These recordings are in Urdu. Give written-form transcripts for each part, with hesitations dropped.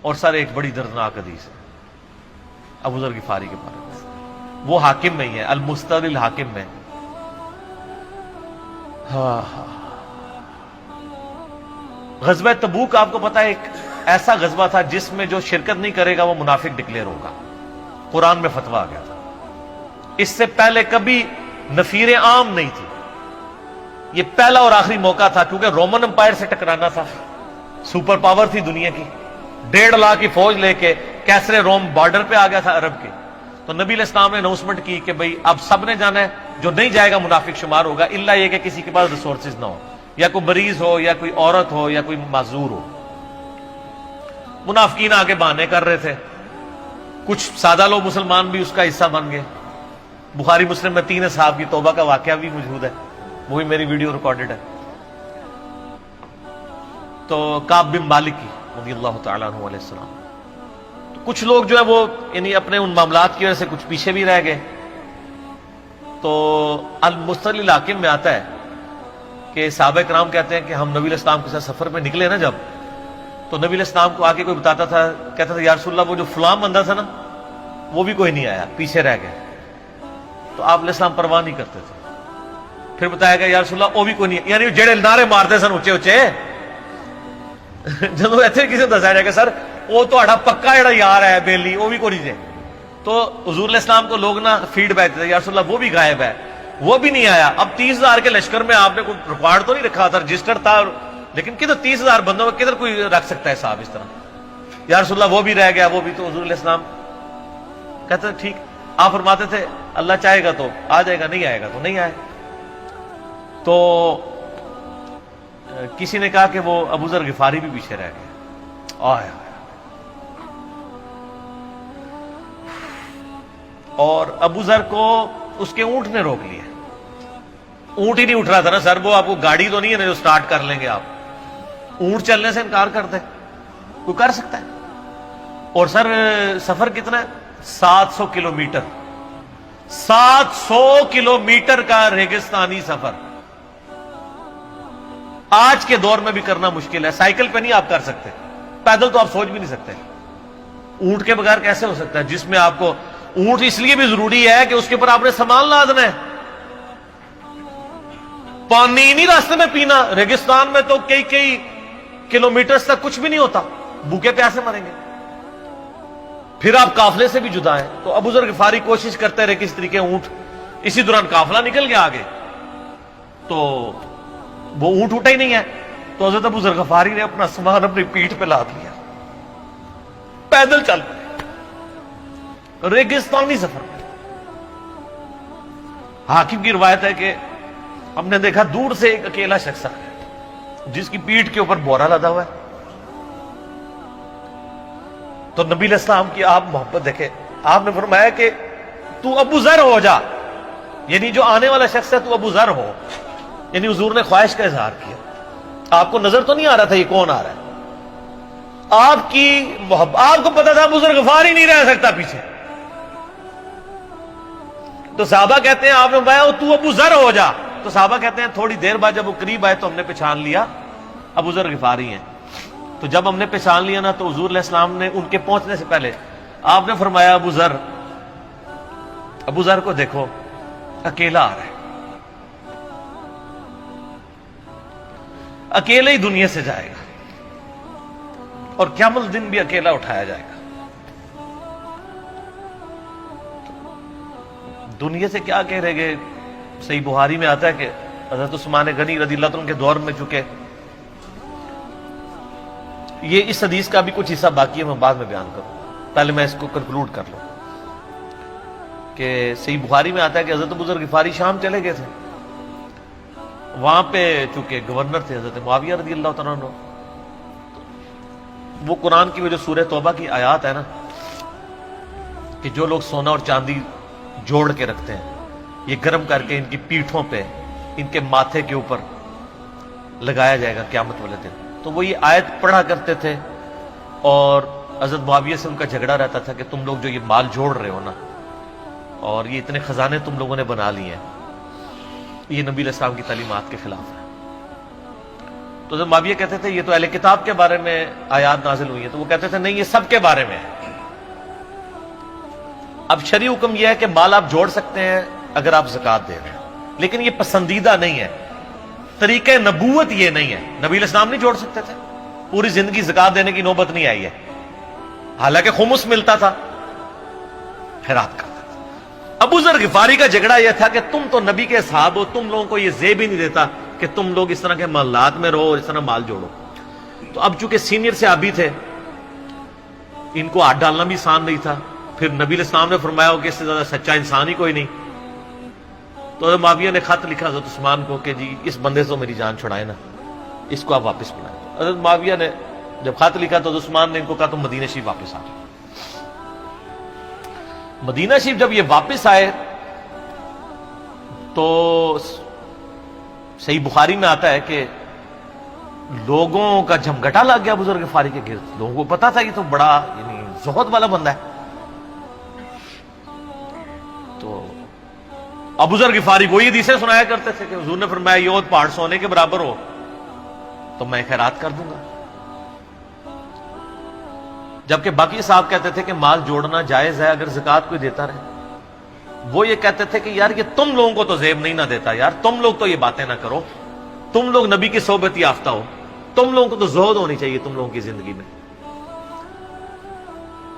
اور سر ایک بڑی دردناک حدیث ہے ابو ذر غفاری کے بارے میں، وہ حاکم میں ہی ہے، المستدرک الحاکم میں۔ غزوہ تبوک آپ کو پتا ہے ایک ایسا غزوہ تھا جس میں جو شرکت نہیں کرے گا وہ منافق ڈکلیئر ہوگا، قرآن میں فتویٰ آ گیا تھا۔ اس سے پہلے کبھی نفیر عام نہیں تھی، یہ پہلا اور آخری موقع تھا، کیونکہ رومن امپائر سے ٹکرانا تھا، سپر پاور تھی دنیا کی، 1.5 لاکھ کی فوج لے کے کیسرے روم بارڈر پہ آ گیا تھا عرب کے۔ تو نبی علیہ السلام نے اناؤنسمنٹ کی کہ بھئی اب سب نے جانا ہے، جو نہیں جائے گا منافق شمار ہوگا، الا یہ کہ کسی کے پاس ریسورسز نہ ہو، یا کوئی مریض ہو، یا کوئی عورت ہو، یا کوئی معذور ہو۔ منافقین آگے بہانے کر رہے تھے، کچھ سادہ لوگ مسلمان بھی اس کا حصہ بن گئے۔ بخاری مسلم میں 3 اصحاب کی توبہ کا واقعہ بھی موجود ہے، وہی میری ویڈیو ریکارڈڈ ہے۔ تو کعب بن مالک کی رضی اللہ تعالیٰ عنہ علیہ السلام، تو کچھ لوگ جو ہے وہ یعنی اپنے ان معاملات کی وجہ سے کچھ پیچھے بھی رہ گئے۔ تو المستدرک الحاکم میں آتا ہے کہ صحابہ کرام کہتے ہیں کہ ہم نبی علیہ السلام کے ساتھ سفر میں نکلے نا جب، تو نبی علیہ السلام کو آگے کوئی بتاتا تھا، کہتا تھا یا رسول اللہ وہ جو فلاں بندہ تھا نا وہ بھی کوئی نہیں آیا، پیچھے رہ گئے۔ تو آپ علیہ السلام پرواہ نہیں کرتے تھے۔ پھر بتایا گیا یا رسول اللہ وہ بھی کوئی نہیں، یعنی جڑے نعرے مارتے سن اچے اچے، جدو ایتھے کسی دسایا جائے کہ سر وہ تہاڈا پکا جڑا یار ہے بیلی وہ بھی کوئی نہیں جائے، تو حضور علیہ السلام کو لوگ نا فیڈ بیک دیتے یا رسول اللہ وہ بھی غائب ہے، وہ بھی نہیں آیا۔ اب 30,000 کے لشکر میں آپ نے کوئی ریکارڈ تو نہیں رکھا تھا، رجسٹر تھا، لیکن کدھر 30,000 بندوں میں کدھر کوئی رکھ سکتا ہے صاحب اس طرح، یا رسول اللہ وہ بھی رہ گیا، وہ بھی۔ تو حضور علیہ السلام کہتے ہیں ٹھیک، آپ فرماتے تھے اللہ چاہے گا تو آ جائے گا، نہیں آئے گا تو نہیں آئے۔ تو کسی نے کہا کہ وہ ابو ذر غفاری بھی پیچھے رہ گیا، آیا اور ابو ذر کو اس کے اونٹ نے روک لیا۔ اونٹ ہی نہیں اٹھ رہا تھا نا سر، وہ آپ کو گاڑی تو نہیں ہے نا جو سٹارٹ کر لیں گے آپ، اونٹ چلنے سے انکار کر دیں، کوئی کر سکتا ہے؟ اور سر سفر کتنا ہے؟ 700 کلومیٹر، 700 کلومیٹر کا ریگستانی سفر آج کے دور میں بھی کرنا مشکل ہے۔ سائیکل پہ نہیں آپ کر سکتے، پیدل تو آپ سوچ بھی نہیں سکتے، اونٹ کے بغیر کیسے ہو سکتا ہے؟ جس میں آپ کو اونٹ اس لیے بھی ضروری ہے کہ اس کے اوپر آپ نے سامان لادنا ہے، پانی نہیں راستے میں پینا، ریگستان میں تو کئی کلومیٹرز تک کچھ بھی نہیں ہوتا، بھوکے پیاسے مریں گے۔ پھر آپ قافلے سے بھی جدا ہیں۔ تو ابو ذر غفاری کوشش کرتے رہے کس طریقے اونٹ، اسی دوران قافلہ نکل گیا آگے، تو وہ اونٹ اٹھا ہی نہیں ہے، تو حضرت ابو ذر غفاری نے اپنا سامان اپنی پیٹھ پہ لاد لیا، پیدل چل پڑے ریگستانی سفر میں۔ حاکم کی روایت ہے کہ ہم نے دیکھا دور سے ایک اکیلا شخص ہے جس کی پیٹھ کے اوپر بورا لدا ہوا ہے۔ تو نبی علیہ السلام کی آپ محبت دیکھیں، آپ نے فرمایا کہ تو ابو ذر ہو جا، یعنی جو آنے والا شخص ہے تو ابو ذر ہو، یعنی حضور نے خواہش کا اظہار کیا۔ آپ کو نظر تو نہیں آ رہا تھا یہ کون آ رہا ہے، آپ کی محبت، آپ کو پتا تھا ابو ذر غفاری نہیں رہ سکتا پیچھے۔ تو صحابہ کہتے ہیں آپ نے فرمایا تو ابو ذر ہو جا، تو صحابہ کہتے ہیں تھوڑی دیر بعد جب وہ قریب آئے تو ہم نے پہچان لیا ابو ذر غفاری ہیں۔ تو جب ہم نے پہچان لیا نا تو حضور علیہ السلام نے ان کے پہنچنے سے پہلے آپ نے فرمایا ابو ذر کو دیکھو اکیلا آ رہا ہے، اکیلے ہی دنیا سے جائے گا اور قیامت الدن بھی اکیلا اٹھایا جائے گا۔ دنیا سے کیا کہہ رہے گے؟ صحیح بخاری میں آتا ہے کہ حضرت عثمان غنی رضی اللہ عنہ کے دور میں چکے، یہ اس حدیث کا بھی کچھ حصہ باقی ہے، میں بعد میں بیان کروں، پہلے میں اس کو کنکلوڈ کر لوں کہ صحیح بخاری میں آتا ہے کہ حضرت ابو ذر غفاری شام چلے گئے تھے، وہاں پہ چونکہ گورنر تھے حضرت معاویہ رضی اللہ تعالیٰ عنہ، وہ قرآن کی وہ جو سورہ توبہ کی آیات ہے نا کہ جو لوگ سونا اور چاندی جوڑ کے رکھتے ہیں یہ گرم کر کے ان کی پیٹھوں پہ، ان کے ماتھے کے اوپر لگایا جائے گا قیامت والے دن، تو وہ یہ آیت پڑھا کرتے تھے، اور حضرت معاویہ سے ان کا جھگڑا رہتا تھا کہ تم لوگ جو یہ مال جوڑ رہے ہو نا اور یہ اتنے خزانے تم لوگوں نے بنا لیے ہیں، یہ نبی علیہ السلام کی تعلیمات کے خلاف ہے۔ تو حضرت معاویہ کہتے تھے یہ تو اہل کتاب کے بارے میں آیات نازل ہوئی ہیں، تو وہ کہتے تھے نہیں، یہ سب کے بارے میں ہے۔ اب شرعی حکم یہ ہے کہ مال آپ جوڑ سکتے ہیں اگر آپ زکوٰۃ دے رہے ہیں، لیکن یہ پسندیدہ نہیں ہے، طریقہ نبوت یہ نہیں ہے۔ نبی علیہ السلام نہیں جوڑ سکتے تھے، پوری زندگی زکوٰۃ دینے کی نوبت نہیں آئی ہے، حالانکہ خمس ملتا تھا، خیرات کرتا تھا۔ ابو ذر غفاری کا جھگڑا یہ تھا کہ تم تو نبی کے اصحاب ہو، تم لوگوں کو یہ زیب ہی نہیں دیتا کہ تم لوگ اس طرح کے محلات میں رہو اور اس طرح مال جوڑو۔ تو اب چونکہ سینئر صحابی تھے، ان کو ہاتھ ڈالنا بھی آسان نہیں تھا، پھر نبی علیہ السلام نے فرمایا ہو کہ اس سے زیادہ سچا انسان ہی کوئی نہیں، تو حضرت معاویہ نے خط لکھا حضرت عثمان کو کہ جی اس بندے سے میری جان چھڑائے نا، اس کو آپ واپس بلائیں۔ حضرت معاویہ نے جب خط لکھا تو حضرت عثمان نے ان کو کہا تم مدینہ شریف واپس آ جاؤ۔ مدینہ شریف جب یہ واپس آئے تو صحیح بخاری میں آتا ہے کہ لوگوں کا جھمگٹا لگ گیا بزرگ غفاری کے گرد، لوگوں کو پتا تھا کہ تو بڑا یعنی زہد والا بندہ ہے۔ تو ابو ذر غفاری کو یہ حدیثیں سنایا کرتے تھے کہ حضور نے فرمایا یہ عہد پہاڑ سونے کے برابر ہو تو میں خیرات کر دوں گا، جبکہ باقی صاحب کہتے تھے کہ مال جوڑنا جائز ہے اگر زکوٰۃ کوئی دیتا رہے۔ وہ یہ کہتے تھے کہ یار یہ تم لوگوں کو تو زیب نہیں نہ دیتا، یار تم لوگ تو یہ باتیں نہ کرو، تم لوگ نبی کی صحبت یافتہ ہو، تم لوگوں کو تو زہد ہونی چاہیے تم لوگوں کی زندگی میں۔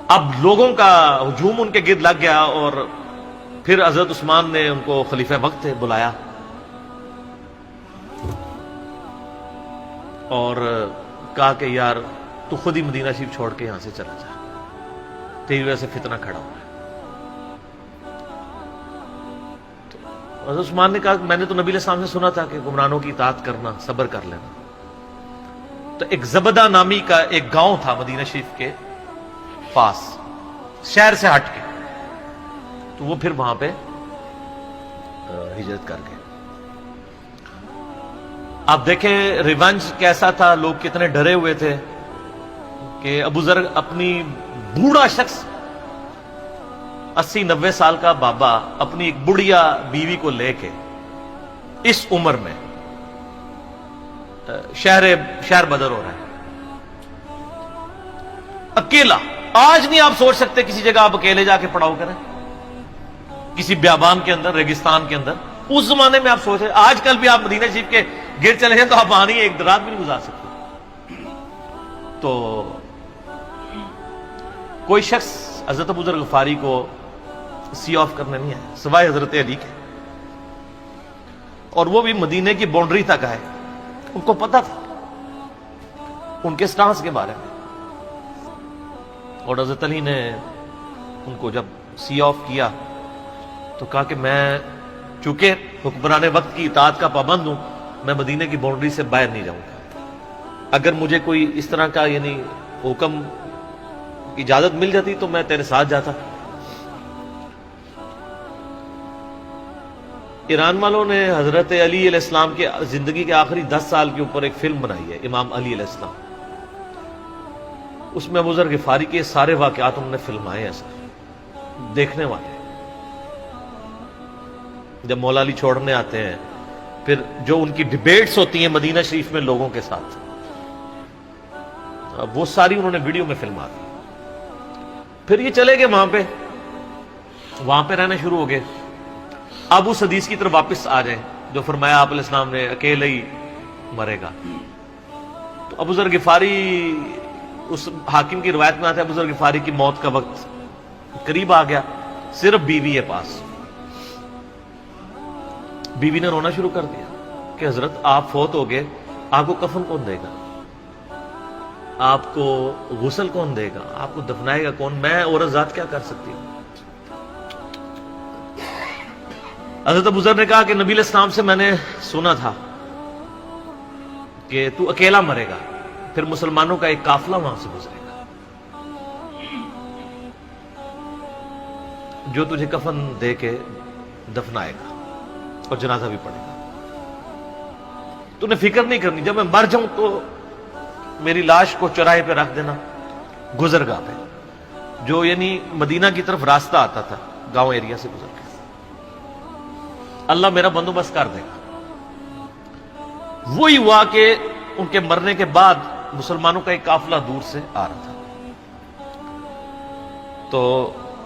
اب لوگوں کا ہجوم ان کے گرد لگ گیا، اور پھر حضرت عثمان نے ان کو خلیفہ وقت بلایا اور کہا کہ یار تو خود ہی مدینہ شریف چھوڑ کے یہاں سے چلا جا، تیری وجہ سے فتنہ کھڑا ہوا ہے۔ تو حضرت عثمان نے کہا میں نے تو نبی علیہ السلام سے سنا تھا کہ گمرانوں کی اطاعت کرنا، صبر کر لینا۔ تو ایک زبدہ نامی کا ایک گاؤں تھا مدینہ شریف کے پاس، شہر سے ہٹ کے، تو وہ پھر وہاں پہ ہجرت کر گئے۔ آپ دیکھیں ریونج کیسا تھا، لوگ کتنے ڈرے ہوئے تھے کہ ابو ذر اپنی بوڑھا شخص 80-90 سال کا بابا اپنی ایک بڑھیا بیوی کو لے کے اس عمر میں شہر بدر ہو رہا ہے اکیلا۔ آج نہیں آپ سوچ سکتے کسی جگہ آپ اکیلے جا کے پڑاؤ کریں، کسی بیابان کے اندر، ریگستان کے اندر۔ اس زمانے میں آپ سوچ رہے، آج کل بھی آپ مدینہ شریف کے گرد چلے جائیں تو آپ آنی ایک رات بھی نہیں گزار سکتے۔ تو کوئی شخص حضرت ابو ذر غفاری کو سی آف کرنے نہیں آیا سوائے حضرت علی کے، اور وہ بھی مدینے کی باؤنڈری تک آئے۔ ان کو پتا تھا ان کے سٹانس کے بارے میں، اور حضرت علی نے ان کو جب سی آف کیا تو کہا کہ میں چونکہ حکمران وقت کی اطاعت کا پابند ہوں، میں مدینے کی باؤنڈری سے باہر نہیں جاؤں گا۔ اگر مجھے کوئی اس طرح کا یعنی حکم کی اجازت مل جاتی تو میں تیرے ساتھ جاتا۔ ایران والوں نے حضرت علی علیہ السلام کے زندگی کے آخری 10 سال کے اوپر ایک فلم بنائی ہے، امام علی علیہ السلام۔ اس میں ابو ذر غفاری کے سارے واقعات انہوں نے فلمائے ہیں سر، دیکھنے والے جب مولا علی چھوڑنے آتے ہیں، پھر جو ان کی ڈیبیٹس ہوتی ہیں مدینہ شریف میں لوگوں کے ساتھ، وہ ساری انہوں نے ویڈیو میں فلما دی۔ پھر یہ چلے گئے وہاں پہ رہنا شروع ہو گئے۔ اب اس حدیث کی طرف واپس آ جائیں جو فرمایا آپ علیہ السلام نے اکیلے ہی مرے گا۔ تو ابو ذر غفاری، اس حاکم کی روایت میں آتا ہے ابو ذر غفاری کی موت کا وقت قریب آ گیا، صرف بیوی ہے پاس۔ بیوی نے رونا شروع کر دیا کہ حضرت آپ فوت ہو گئے، آپ کو کفن کون دے گا، آپ کو غسل کون دے گا، آپ کو دفنائے گا کون، میں عورت ذات کیا کر سکتی ہوں۔ حضرت ابو ذر نے کہا کہ نبی علیہ السلام سے میں نے سنا تھا کہ تو اکیلا مرے گا، پھر مسلمانوں کا ایک قافلہ وہاں سے گزرے گا جو تجھے کفن دے کے دفنائے گا اور جنازہ بھی پڑے گا۔ تو نے فکر نہیں کرنی، جب میں مر جاؤں تو میری لاش کو چوراہے پہ رکھ دینا، گزرگاہ پہ، جو یعنی مدینہ کی طرف راستہ آتا تھا گاؤں ایریا سے گزر کے، اللہ میرا بندوبست کر دے گا۔ وہی ہوا کہ ان کے مرنے کے بعد مسلمانوں کا ایک قافلہ دور سے آ رہا تھا. تو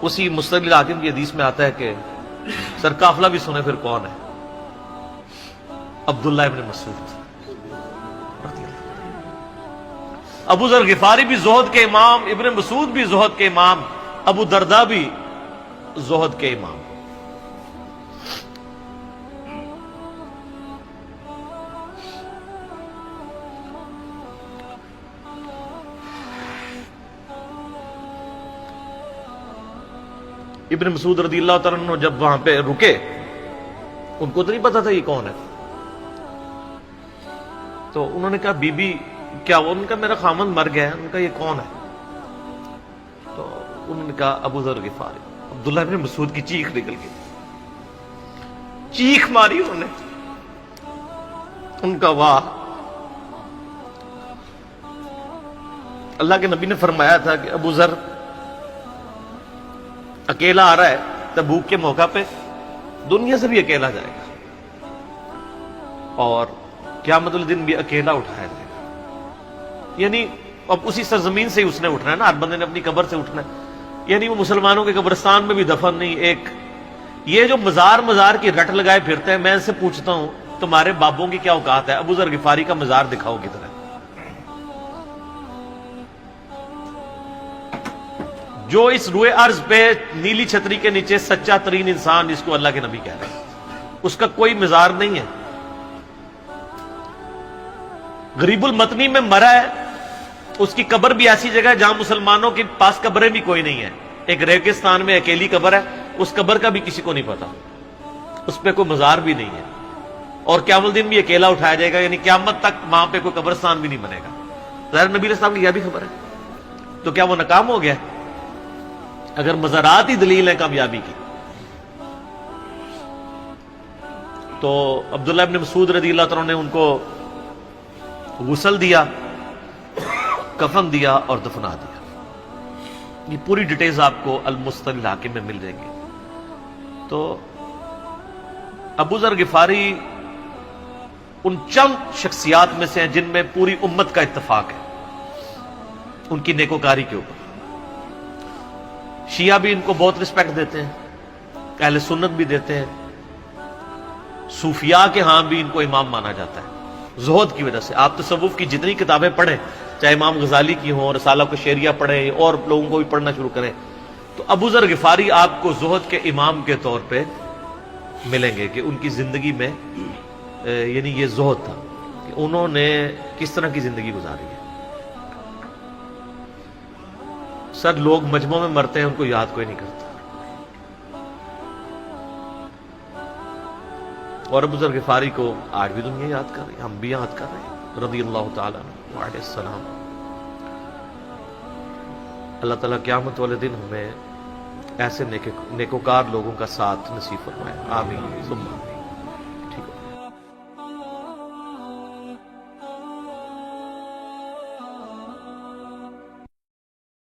اسی مستدل حاکم کی حدیث میں آتا ہے کہ سر قافلہ بھی سنے پھر کون ہے؟ عبداللہ ابن مسعود. ابو ذر غفاری بھی زہد کے امام، ابن مسعود بھی زہد کے امام، ابو درداء بھی زہد کے امام. ابن مسعود رضی اللہ تعالیٰ عنہ جب وہاں پہ رکے، ان کو تو نہیں پتا تھا یہ کون ہے. تو انہوں نے کہا بی بی کیا وہ؟ ان کا میرا خامند مر گیا ہے. ان کا یہ کون ہے؟ تو انہوں نے کہا ابو ذر غفاری. عبداللہ ابن مسعود کی چیخ نکل گئی، چیخ ماری انہوں نے. ان کا واہ. اللہ کے نبی نے فرمایا تھا کہ ابو ذر اکیلا آ رہا ہے تبوک کے موقع پہ، دنیا سے بھی اکیلا جائے گا، اور قیامت الدن بھی اکیلا اٹھایا جائے گا. یعنی اب اسی سرزمین سے ہی اس نے اٹھنا ہے نا، ہر بندے نے اپنی قبر سے اٹھنا ہے. یعنی وہ مسلمانوں کے قبرستان میں بھی دفن نہیں. ایک یہ جو مزار کی رٹ لگائے پھرتے ہیں، میں ان سے پوچھتا ہوں تمہارے بابوں کی کیا اوقات ہے؟ ابو ذر غفاری کا مزار دکھاؤ کدھر ہے. جو اس روئے ارض پہ نیلی چھتری کے نیچے سچا ترین انسان جس کو اللہ کے نبی کہہ رہے ہیں، اس کا کوئی مزار نہیں ہے. غریب المتنی میں مرا ہے، اس کی قبر بھی ایسی جگہ ہے جہاں مسلمانوں کے پاس قبریں بھی کوئی نہیں ہے. ایک ریگستان میں اکیلی قبر ہے، اس قبر کا بھی کسی کو نہیں پتا، اس پہ کوئی مزار بھی نہیں ہے، اور قیامت الدین بھی اکیلا اٹھایا جائے گا. یعنی قیامت تک وہاں پہ کوئی قبرستان بھی نہیں بنے گا. ظاہر نبی علیہ السلام کی یہ بھی خبر ہے. تو کیا وہ ناکام ہو گیا اگر مزارات ہی دلیل ہے کامیابی کی؟ تو عبداللہ ابن مسعود رضی اللہ تعالیٰ نے ان کو غسل دیا، کفن دیا اور دفنا دیا. یہ پوری ڈیٹیلز آپ کو المستدل حاکم میں مل جائیں گی. تو ابو ذر غفاری ان چند شخصیات میں سے ہیں جن میں پوری امت کا اتفاق ہے ان کی نیکوکاری کے اوپر. شیعہ بھی ان کو بہت رسپیکٹ دیتے ہیں، اہل سنت بھی دیتے ہیں، صوفیاء کے ہاں بھی ان کو امام مانا جاتا ہے زہد کی وجہ سے. آپ تصوف کی جتنی کتابیں پڑھیں، چاہے امام غزالی کی ہوں، رسالہ کو شیریہ پڑھیں، اور لوگوں کو بھی پڑھنا شروع کریں، تو ابو ذر غفاری آپ کو زہد کے امام کے طور پہ ملیں گے کہ ان کی زندگی میں یعنی یہ زہد تھا کہ انہوں نے کس طرح کی زندگی گزاری ہے. سر لوگ مجمع میں مرتے ہیں، ان کو یاد کوئی نہیں کرتا، اور ابو ذر غفاری کو آج بھی دنیا یاد کر رہی ہے، ہم بھی یاد کر رہے ہیں رضی اللہ تعالیٰ عنہ علیہ السلام. اللہ تعالیٰ قیامت والے دن ہمیں ایسے نیکوکار لوگوں کا ساتھ نصیب فرمائے. آمین ثم آمین.